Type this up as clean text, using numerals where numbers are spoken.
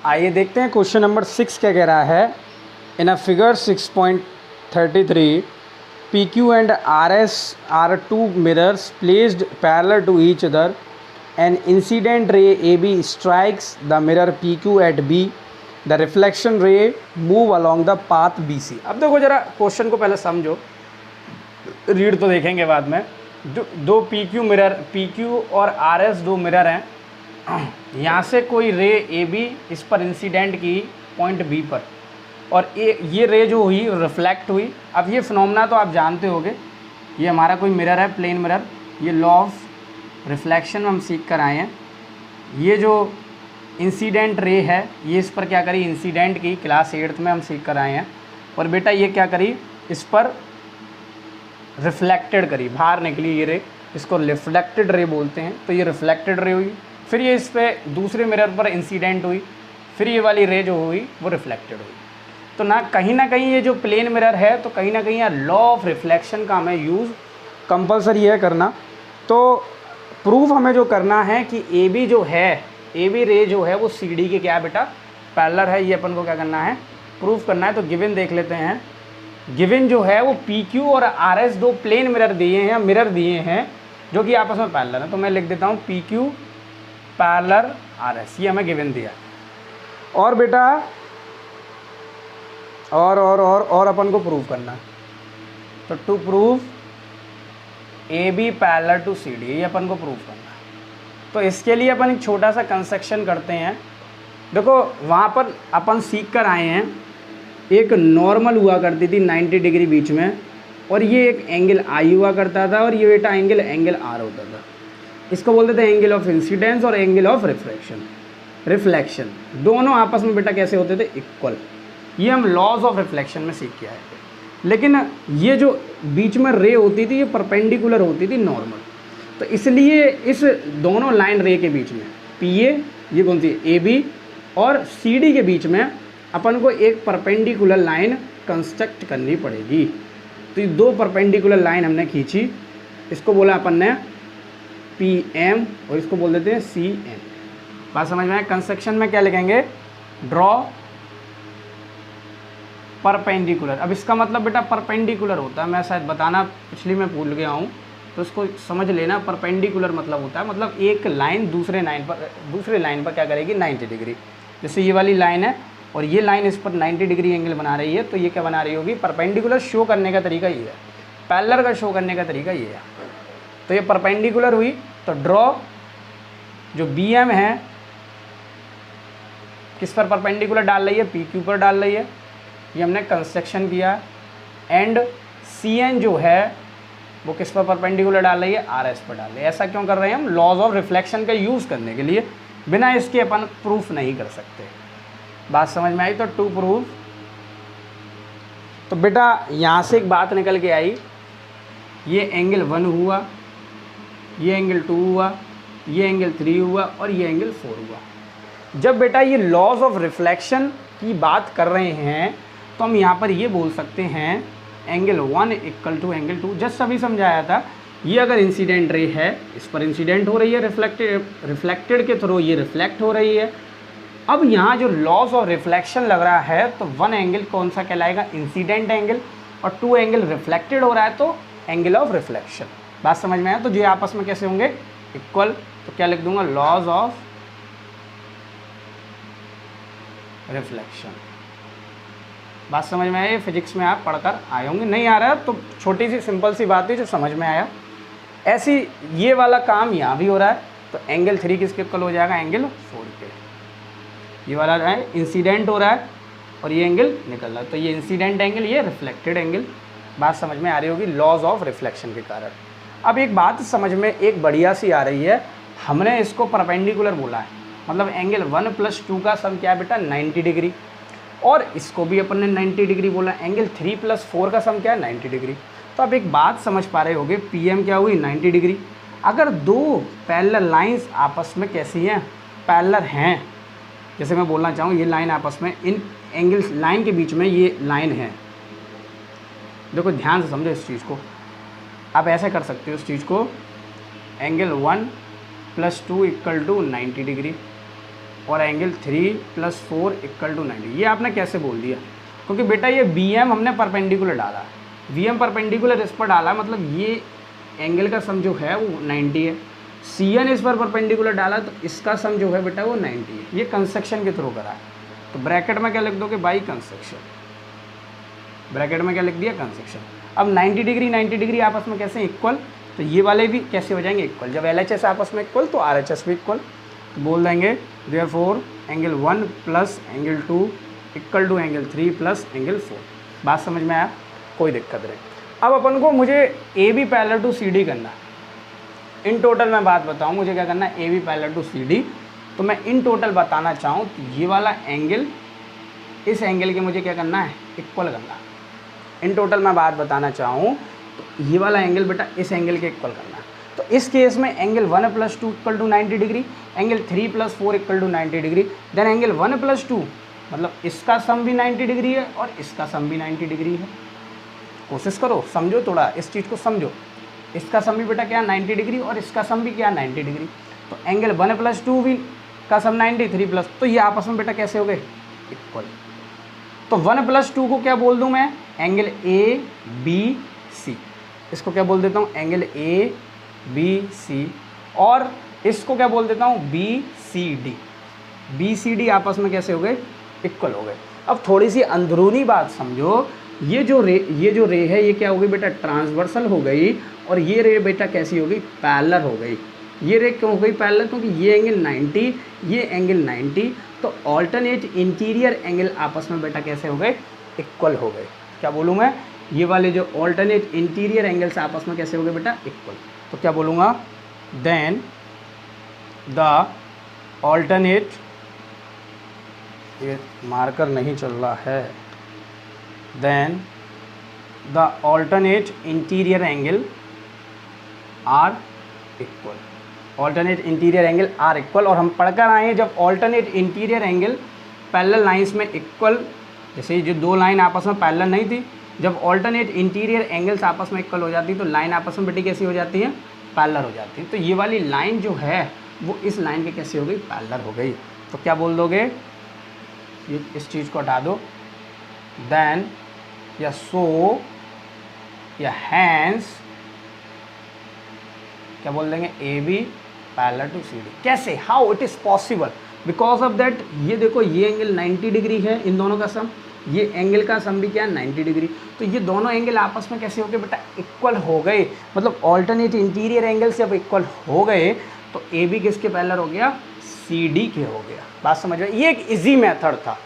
आइए देखते हैं क्वेश्चन नंबर 6 क्या कह रहा है। In a figure 6.33 P Q and R S are two mirrors placed parallel to each other an incident ray A B strikes the mirror P Q at B the reflection ray move along the path B C. अब देखो जरा question को पहले समझो, read तो देखेंगे बाद में। दो P Q mirror, P Q और आर एस दो मिरर हैं। यहाँ से कोई रे ए बी इस पर इंसिडेंट की पॉइंट बी पर, और ये रे जो हुई रिफ्लेक्ट हुई। अब ये फिनोमेना तो आप जानते होंगे, ये हमारा कोई मिरर है, प्लेन मिरर। ये लॉ ऑफ रिफ्लेक्शन में हम सीख कर आए हैं। ये जो इंसिडेंट रे है ये इस पर क्या करी, इंसिडेंट की, क्लास 8th में हम सीख कर आए हैं। और बेटा ये क्या करी, इस पर रिफ्लेक्टेड करी, बाहर निकली ये रे, इसको रिफ्लेक्टेड रे बोलते हैं। तो ये रिफ्लेक्टेड रे हुई, फिर ये इस पर दूसरे मिरर पर इंसिडेंट हुई, फिर ये वाली रे जो हुई वो रिफ्लेक्टेड हुई। तो ना कहीं ये जो प्लेन मिरर है, तो कहीं ना कहीं यार लॉ ऑफ रिफ्लेक्शन का हमें यूज़ कंपलसरी है करना। तो प्रूफ हमें जो करना है कि ए बी जो है, ए बी रे जो है वो सी डी के क्या है बेटा, पैरेलल है। ये अपन को क्या करना है, प्रूफ करना है। तो गिवन देख लेते हैं। गिवन जो है वो पी क्यू और आर एस दो प्लेन मिरर दिए हैं, मिरर दिए हैं जो कि आपस में पैरेलल है। तो मैं लिख देता हूँ P Q parallel R S, ये हमें गिवन दिया। और बेटा और अपन को प्रूव करना है। तो to prove A B parallel to C D, ये अपन को प्रूव करना है। तो इसके लिए अपन एक छोटा सा कंस्ट्रक्शन करते हैं। देखो वहाँ पर अपन सीख कर आए हैं, एक नॉर्मल हुआ करती थी 90 डिग्री बीच में, और ये एक एंगल आई हुआ करता था, और ये बेटा एंगल आर होता था। इसको बोलते थे एंगल ऑफ इंसिडेंस और एंगल ऑफ रिफ्लेक्शन। दोनों आपस में बेटा कैसे होते थे, इक्वल। ये हम लॉज ऑफ रिफ्लेक्शन में सीख के आए थे। लेकिन ये जो बीच में रे होती थी ये परपेंडिकुलर होती थी नॉर्मल। तो इसलिए इस दोनों लाइन रे के बीच में पी ए, ये कौन सी ए बी, और सी डी के बीच में अपन को एक परपेंडिकुलर लाइन कंस्ट्रक्ट करनी पड़ेगी। तो ये दो परपेंडिकुलर लाइन हमने खींची, इसको बोला अपन ने पी एम और इसको बोल देते हैं सी एम। बात समझ में आया। कंस्ट्रक्शन में क्या लिखेंगे, ड्रॉ परपेंडिकुलर। अब इसका मतलब बेटा परपेंडिकुलर होता है, मैं शायद बताना पिछली में भूल गया हूँ, तो इसको समझ लेना। परपेंडिकुलर मतलब होता है, मतलब एक लाइन दूसरे लाइन पर क्या करेगी, 90 डिग्री। जैसे ये वाली लाइन है और ये लाइन इस पर 90 डिग्री एंगल बना रही है, तो ये क्या बना रही होगी, परपेंडिकुलर। शो करने का तरीका ये है, पैरेलल का शो करने का तरीका ये है। तो ये परपेंडिकुलर हुई। तो ड्रॉ जो बी एम है किस पर परपेंडिकुलर डाल रही है, पी क्यू पर डाल रही है, ये हमने कंस्ट्रक्शन किया। एंड सी एन जो है वो किस पर परपेंडिकुलर डाल रही है, आर एस पर डाल रही है। ऐसा क्यों कर रहे हैं हम, लॉज ऑफ रिफ्लेक्शन का यूज़ करने के लिए। बिना इसके अपन प्रूफ नहीं कर सकते। बात समझ में आई। तो टू प्रूफ, तो बेटा यहाँ से एक बात निकल के आई, ये एंगल 1 हुआ, ये एंगल 2 हुआ, ये एंगल 3 हुआ, और ये एंगल 4 हुआ। जब बेटा ये लॉज ऑफ रिफ्लेक्शन की बात कर रहे हैं तो हम यहाँ पर ये बोल सकते हैं angle 1 equal to angle 2। Just अभी समझाया था, ये अगर इंसिडेंट रे है, इस पर इंसिडेंट हो रही है, रिफ्लेक्टेड के थ्रू ये रिफ्लेक्ट हो रही है। अब यहाँ जो लॉस ऑफ रिफ्लेक्शन लग रहा है, तो 1 एंगल कौन सा कहलाएगा, इंसिडेंट एंगल, और 2 एंगल रिफ्लेक्टेड हो रहा है तो एंगल ऑफ रिफ्लेक्शन। बात समझ में आया। तो ये आपस में कैसे होंगे, इक्वल। तो क्या लिख दूंगा, लॉज ऑफ रिफ्लेक्शन। बात समझ में आया। फिजिक्स में आप पढ़कर आए होंगे, नहीं आ रहा तो छोटी सी सिंपल सी बात है जो समझ में आया। ऐसी ये वाला काम यहाँ भी हो रहा है। तो एंगल 3 किसके इक्वल हो जाएगा, एंगल 4 के। ये वाला है इंसिडेंट हो रहा है और ये एंगल निकल रहा है, तो ये इंसिडेंट एंगल, ये रिफ्लेक्टेड एंगल। बात समझ में आ रही होगी, लॉज ऑफ रिफ्लेक्शन के कारण। अब एक बात समझ में एक बढ़िया सी आ रही है, हमने इसको परपेंडिकुलर बोला है, मतलब एंगल 1 + 2 का सम क्या है बेटा, 90 डिग्री। और इसको भी अपन ने 90 डिग्री बोला। एंगल 3 + 4 का सम क्या है, 90 डिग्री। तो अब एक बात समझ पा रहे होगे, पी एम क्या हुई, 90 डिग्री। अगर दो पैरेलल लाइंस आपस में कैसी हैं, पैरेलल हैं, जैसे मैं बोलना चाहूँ ये लाइन आपस में, इन एंगल्स लाइन के बीच में ये लाइन है। देखो ध्यान से समझो इस चीज़ को, आप ऐसे कर सकते हो इस चीज़ को, एंगल 1 + 2 = 90 डिग्री। और एंगल 3 + 4 = 90। ये आपने कैसे बोल दिया? क्योंकि बेटा ये BM हमने परपेंडिकुलर डाला, VM परपेंडिकुलर इस पर डाला, मतलब ये एंगल का सम जो है वो 90 है। CN इस पर परपेंडिकुलर डाला तो इसका सम जो है बेटा वो 90 है। ये कंसेक्शन के थ्रू करा है। तो ब्रैकेट में क्या लिख दोगे? By concession. ब्रैकेट में क्या लिख दिया? कंसेक्शन। अब 90 डिग्री 90 डिग्री आपस में कैसे इक्वल? तो ये वाले भी कैसे हो जाएंगे इक्वल? जब LHS आपस में इक्वल तो RHS भी इक्वल। तो बोल देंगे therefore angle 1 + angle 2 = angle 3 + angle 4। बात समझ में आया? कोई दिक्कत नहीं। अब अपन को मुझे AB पैरेलल टू CD करना। इन टोटल मैं बात बताऊँ मुझे क्या करना है? AB parallel to CD। तो मैं इन टोटल बताना चाहूँ तो ये वाला एंगल इस एंगल के मुझे क्या करना है? इक्वल करना। इन टोटल मैं बात बताना चाहूँ तो ये वाला एंगल बेटा इस एंगल के इक्वल करना है। तो इस केस में angle 1 + 2 = 90 degree, angle 3 + 4 = 90 degree. Then angle 1 + 2 मतलब इसका सम भी 90 डिग्री है और इसका सम भी 90 डिग्री है। कोशिश करो, समझो, थोड़ा इस चीज़ को समझो। इसका सम भी बेटा क्या 90 डिग्री और इसका सम भी क्या 90 डिग्री। तो एंगल 1 + 2 भी का सम 90, 3 +, तो ये आपस में बेटा कैसे हो गए? इक्वल। तो 1 + 2 को क्या बोल दूँ मैं? Angle ABC। इसको क्या बोल देता हूँ? Angle ABC। और इसको क्या बोल देता हूँ? BCD। BCD आपस में कैसे हो गए? इक्वल हो गए। अब थोड़ी सी अंदरूनी बात समझो। ये जो रे है ये क्या हो गई बेटा? ट्रांसवर्सल हो गई। और ये रे बेटा कैसी हो गई? पैरेलल हो गई। ये रे क्यों हो गई पैरेलल? क्योंकि ये एंगल 90, ये एंगल 90, तो ऑल्टरनेट इंटीरियर एंगल आपस में बेटा कैसे हो गए? इक्वल हो गए। क्या बोलूँ मैं? ये वाले जो ऑल्टरनेट इंटीरियर एंगल्स आपस में कैसे हो गए बेटा? इक्वल। तो क्या बोलूँगा? देन द ऑल्टरनेट, ये मार्कर नहीं चल रहा है, then the alternate interior angle are equal. Alternate interior angle are equal. और हम पढ़कर आए हैं जब alternate interior angle parallel lines में इक्वल, जैसे जो दो लाइन आपस में पैरेलल नहीं थी, जब ऑल्टरनेट इंटीरियर एंगल्स आपस में इक्वल हो जाती तो लाइन आपस में बेटी कैसी हो जाती है? पैरेलल हो जाती है। तो ये वाली लाइन जो है वो इस लाइन के कैसे हो गई? पैरेलल हो गई। तो क्या बोल दोगे? ये इस चीज़ को हटा दो। देन या सो या हैंस क्या बोल देंगे? AB parallel to CD। कैसे? How it is possible? Because of that ये देखो ये एंगल 90 डिग्री है, इन दोनों का सम, ये एंगल का सम भी क्या है? 90 डिग्री। तो ये दोनों एंगल आपस में कैसे हो गए बेटा? इक्वल हो गए। मतलब ऑल्टरनेट इंटीरियर एंगल से अब इक्वल हो गए तो AB किसके पैरेलल हो गया? CD के हो गया। बात समझ में? ये एक इजी मेथड था।